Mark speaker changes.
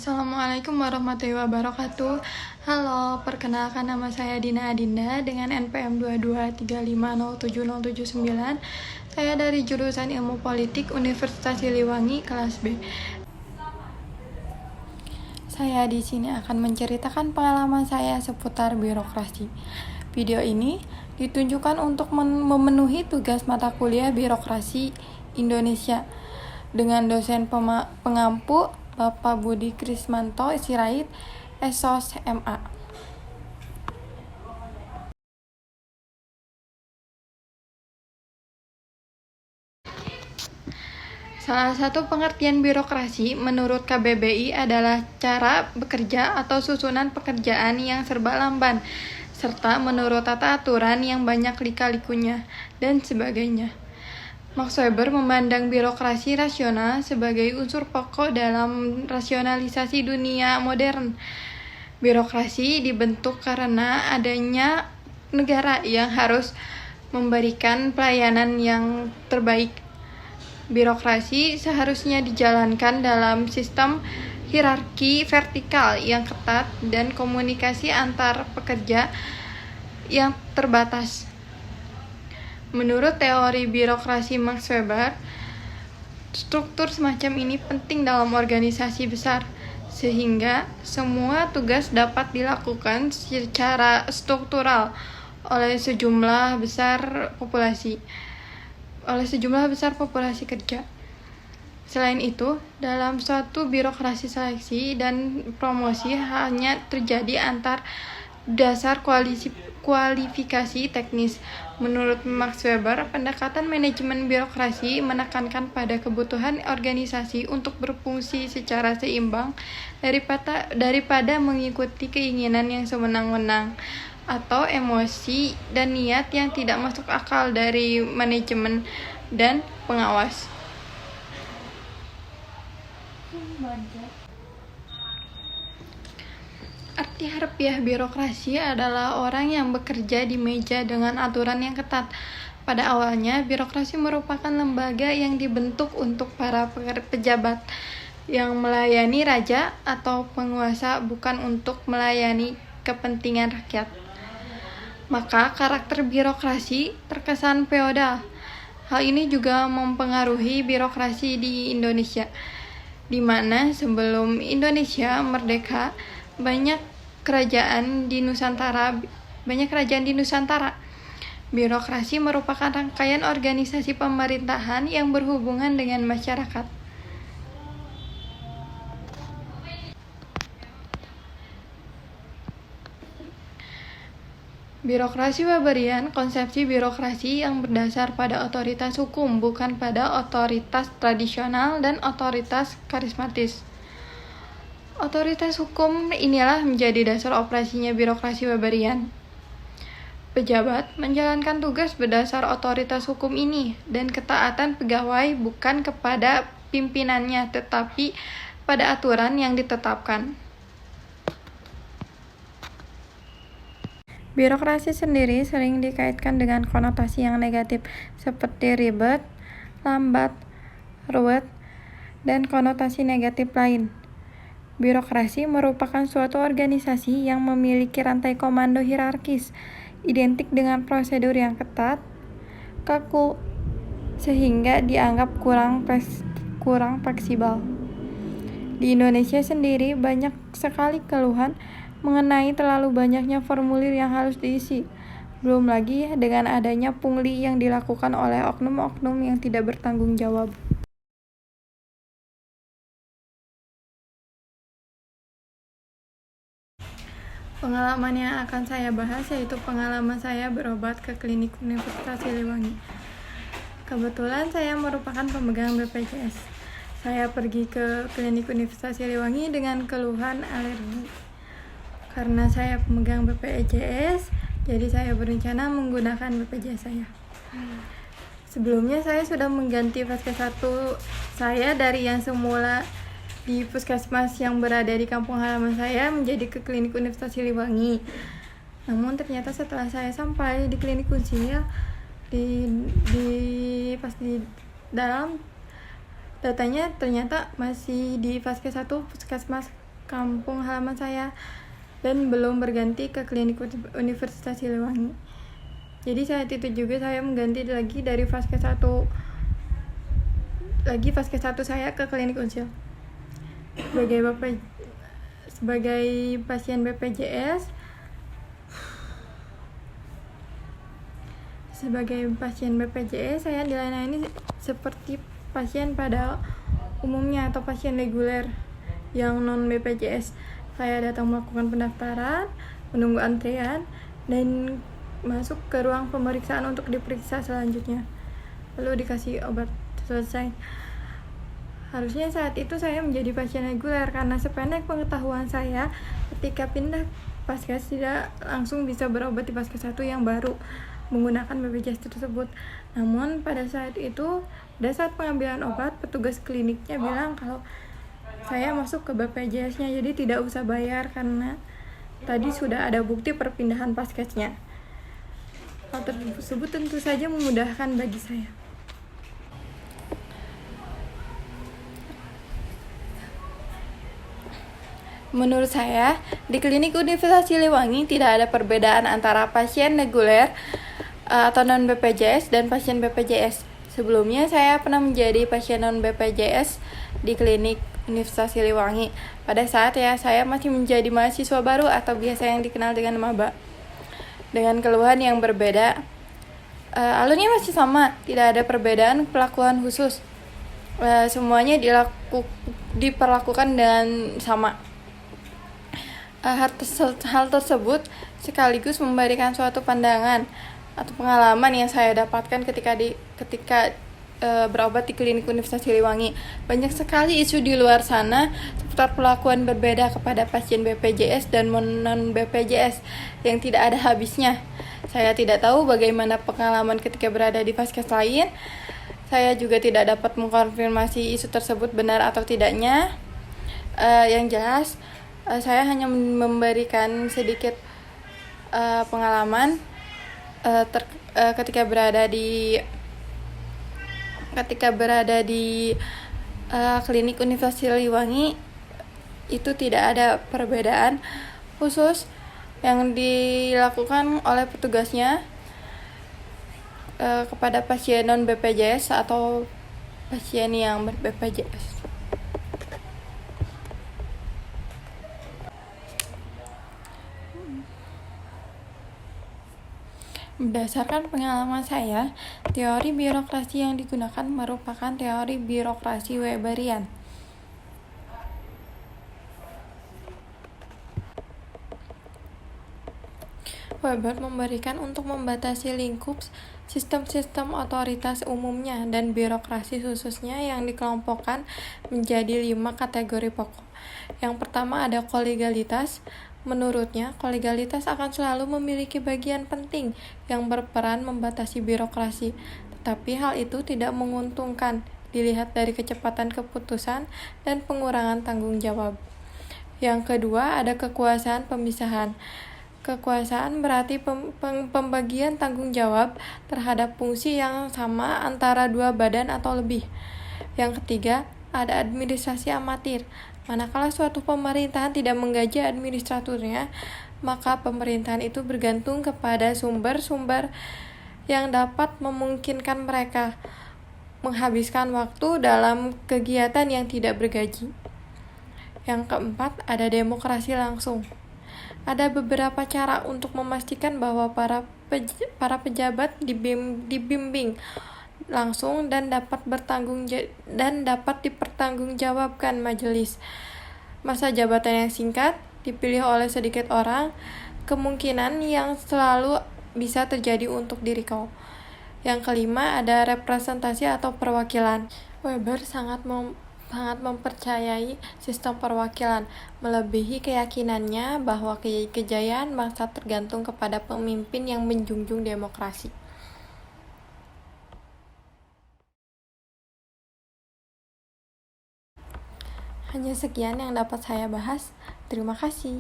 Speaker 1: Assalamualaikum warahmatullahi wabarakatuh. Halo, perkenalkan nama saya Dina Adinda dengan NPM 223507079. Saya dari jurusan Ilmu Politik Universitas Siliwangi kelas B. Saya di sini akan menceritakan pengalaman saya seputar birokrasi. Video ini ditunjukkan untuk memenuhi tugas mata kuliah Birokrasi Indonesia dengan dosen pengampu Bapak Budi Krismanto Sirait, SOS MA. Salah satu pengertian birokrasi menurut KBBI adalah cara bekerja atau susunan pekerjaan yang serba lamban, serta menurut tata aturan yang banyak lika-likunya, dan sebagainya. Max Weber memandang birokrasi rasional sebagai unsur pokok dalam rasionalisasi dunia modern. Birokrasi dibentuk karena adanya negara yang harus memberikan pelayanan yang terbaik. Birokrasi seharusnya dijalankan dalam sistem hierarki vertikal yang ketat dan komunikasi antar pekerja yang terbatas. Menurut teori birokrasi Max Weber, struktur semacam ini penting dalam organisasi besar, sehingga semua tugas dapat dilakukan secara struktural oleh sejumlah besar populasi kerja. Selain itu, dalam suatu birokrasi seleksi dan promosi hanya terjadi antar dasar kualifikasi teknis. Menurut Max Weber, pendekatan manajemen birokrasi menekankan pada kebutuhan organisasi untuk berfungsi secara seimbang daripada mengikuti keinginan yang sewenang-wenang atau emosi dan niat yang tidak masuk akal dari manajemen dan pengawas. Arti harfiah birokrasi adalah orang yang bekerja di meja dengan aturan yang ketat. Pada awalnya, birokrasi merupakan lembaga yang dibentuk untuk para pejabat yang melayani raja atau penguasa, bukan untuk melayani kepentingan rakyat. Maka karakter birokrasi terkesan feodal. Hal ini juga mempengaruhi birokrasi di Indonesia, di mana sebelum Indonesia merdeka banyak kerajaan di Nusantara. Birokrasi merupakan rangkaian organisasi pemerintahan yang berhubungan dengan masyarakat. Birokrasi Weberian, konsepsi birokrasi yang berdasar pada otoritas hukum, bukan pada otoritas tradisional dan otoritas karismatis. Otoritas hukum inilah menjadi dasar operasinya birokrasi Weberian. Pejabat menjalankan tugas berdasar otoritas hukum ini, dan ketaatan pegawai bukan kepada pimpinannya, tetapi pada aturan yang ditetapkan. Birokrasi sendiri sering dikaitkan dengan konotasi yang negatif, seperti ribet, lambat, ruwet, dan konotasi negatif lain. Birokrasi merupakan suatu organisasi yang memiliki rantai komando hierarkis, identik dengan prosedur yang ketat, kaku, sehingga dianggap kurang fleksibel. Di Indonesia sendiri banyak sekali keluhan mengenai terlalu banyaknya formulir yang harus diisi. Belum lagi dengan adanya pungli yang dilakukan oleh oknum-oknum yang tidak bertanggung jawab. Pengalaman yang akan saya bahas yaitu pengalaman saya berobat ke klinik Universitas Siliwangi. Kebetulan saya merupakan pemegang BPJS. Saya pergi ke klinik Universitas Siliwangi dengan keluhan alergi. Karena saya pemegang BPJS, jadi saya berencana menggunakan BPJS saya. Sebelumnya saya sudah mengganti vaskes 1 saya dari yang semula di puskesmas yang berada di kampung halaman saya menjadi ke klinik Universitas Siliwangi. Namun ternyata setelah saya sampai di klinik Unsil, pas di dalam datanya ternyata masih di vaskes 1 puskesmas kampung halaman saya dan belum berganti ke klinik Universitas Siliwangi. Jadi saat itu juga saya mengganti lagi dari Vaskes 1 saya ke klinik Unsil. Sebagai pasien BPJS, saya dilayani seperti pasien pada umumnya atau pasien reguler yang non BPJS. Saya datang melakukan pendaftaran, menunggu antrian, dan masuk ke ruang pemeriksaan untuk diperiksa selanjutnya, lalu dikasih obat. Selesai. Harusnya saat itu saya menjadi pasien reguler, karena sependek pengetahuan saya, ketika pindah Vaskes tidak langsung bisa berobat di Vaskes 1 yang baru menggunakan BPJS tersebut. Namun pada saat itu, pada saat pengambilan obat, petugas kliniknya bilang kalau saya masuk ke BPJS-nya, jadi tidak usah bayar karena tadi sudah ada bukti perpindahan Vaskesnya. Hal tersebut tentu saja memudahkan bagi saya. Menurut saya, di klinik Universitas Siliwangi tidak ada perbedaan antara pasien reguler atau non-BPJS dan pasien BPJS. Sebelumnya saya pernah menjadi pasien non-BPJS di klinik Universitas Siliwangi pada saat saya masih menjadi mahasiswa baru atau biasa yang dikenal dengan maba. Dengan keluhan yang berbeda, alurnya masih sama, tidak ada perbedaan perlakuan khusus. Semuanya diperlakukan dengan sama. Hal tersebut sekaligus memberikan suatu pandangan atau pengalaman yang saya dapatkan ketika berobat di klinik Universitas Siliwangi. Banyak sekali isu di luar sana seputar perlakuan berbeda kepada pasien BPJS dan non BPJS yang tidak ada habisnya. Saya tidak tahu bagaimana pengalaman ketika berada di Vaskes lain. Saya juga tidak dapat mengkonfirmasi isu tersebut benar atau tidaknya. Yang jelas, saya hanya memberikan sedikit pengalaman ketika berada di klinik Universitas Siliwangi. Itu tidak ada perbedaan khusus yang dilakukan oleh petugasnya kepada pasien non BPJS atau pasien yang ber-BPJS. Berdasarkan pengalaman saya, teori birokrasi yang digunakan merupakan teori birokrasi Weberian. Weber memberikan untuk membatasi lingkup sistem-sistem otoritas umumnya dan birokrasi khususnya yang dikelompokkan menjadi 5 kategori pokok. Yang pertama ada kolegalitas. Menurutnya, kolegalitas akan selalu memiliki bagian penting yang berperan membatasi birokrasi, tetapi hal itu tidak menguntungkan dilihat dari kecepatan keputusan dan pengurangan tanggung jawab. Yang kedua, ada kekuasaan pemisahan. Kekuasaan berarti pembagian tanggung jawab terhadap fungsi yang sama antara dua badan atau lebih. Yang ketiga, ada administrasi amatir. Manakala suatu pemerintahan tidak menggaji administraturnya, maka pemerintahan itu bergantung kepada sumber-sumber yang dapat memungkinkan mereka menghabiskan waktu dalam kegiatan yang tidak bergaji. Yang keempat, ada demokrasi langsung. Ada beberapa cara untuk memastikan bahwa para pejabat dibimbing langsung dan dapat dipertanggungjawabkan majelis. Masa jabatan yang singkat, dipilih oleh sedikit orang, kemungkinan yang selalu bisa terjadi untuk diri kau. Yang kelima, ada representasi atau perwakilan. Weber sangat mempercayai sistem perwakilan, melebihi keyakinannya bahwa kejayaan bangsa tergantung kepada pemimpin yang menjunjung demokrasi. Hanya sekian yang dapat saya bahas. Terima kasih.